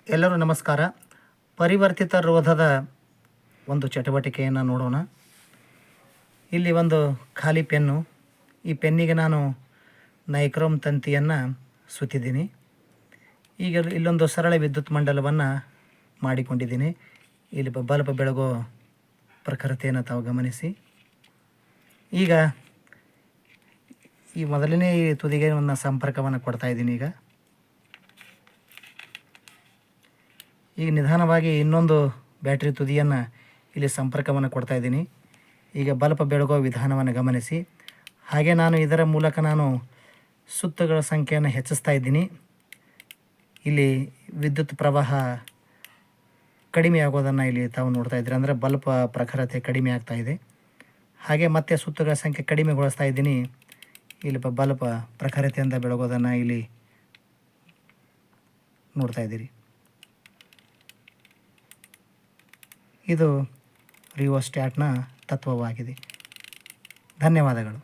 ಎಲ್ಲರೂ ನಮಸ್ಕಾರ. ಪರಿವರ್ತಿತ ರೋಧದ ಒಂದು ಚಟುವಟಿಕೆಯನ್ನು ನೋಡೋಣ. ಇಲ್ಲಿ ಒಂದು ಖಾಲಿ ಪೆನ್ನು. ಈ ಪೆನ್ನಿಗೆ ನಾನು ನೈಕ್ರೋಮ್ ತಂತಿಯನ್ನು ಸುತ್ತಿದ್ದೀನಿ. ಈಗ ಇಲ್ಲೊಂದು ಸರಳ ವಿದ್ಯುತ್ ಮಂಡಲವನ್ನು ಮಾಡಿಕೊಂಡಿದ್ದೀನಿ. ಇಲ್ಲಿ ಬಲ್ಬ್ ಬೆಳಗೋ ಪ್ರಖರತೆಯನ್ನು ತಾವು ಗಮನಿಸಿ. ಈಗ ಈ ಮೊದಲನೇ ಈ ತುದಿಗೆ ಒಂದು ಸಂಪರ್ಕವನ್ನು ಕೊಡ್ತಾಯಿದ್ದೀನಿ. ಈಗ ನಿಧಾನವಾಗಿ ಇನ್ನೊಂದು ಬ್ಯಾಟ್ರಿ ತುದಿಯನ್ನು ಇಲ್ಲಿ ಸಂಪರ್ಕವನ್ನು ಕೊಡ್ತಾಯಿದ್ದೀನಿ. ಈಗ ಬಲ್ಬ್ ಬೆಳಗೋ ವಿಧಾನವನ್ನು ಗಮನಿಸಿ. ಹಾಗೆ ನಾನು ಇದರ ಮೂಲಕ ಸುತ್ತುಗಳ ಸಂಖ್ಯೆಯನ್ನು ಹೆಚ್ಚಿಸ್ತಾ ಇದ್ದೀನಿ. ಇಲ್ಲಿ ವಿದ್ಯುತ್ ಪ್ರವಾಹ ಕಡಿಮೆ ಆಗೋದನ್ನು ಇಲ್ಲಿ ತಾವು ನೋಡ್ತಾ ಇದ್ದೀರಿ. ಅಂದರೆ ಬಲ್ಬ್ ಪ್ರಖರತೆ ಕಡಿಮೆ ಆಗ್ತಾ ಇದೆ. ಹಾಗೆ ಮತ್ತೆ ಸುತ್ತುಗಳ ಸಂಖ್ಯೆ ಕಡಿಮೆಗೊಳಿಸ್ತಾ ಇದ್ದೀನಿ. ಇಲ್ಲಿ ಬಲ್ಬ್ ಪ್ರಖರತೆಯಿಂದ ಬೆಳಗೋದನ್ನು ಇಲ್ಲಿ ನೋಡ್ತಾ ಇದ್ದೀರಿ. ಇದು ರಿಯೋಸ್ಟ್ಯಾಟ್ನ ತತ್ವವಾಗಿದೆ. ಧನ್ಯವಾದಗಳು.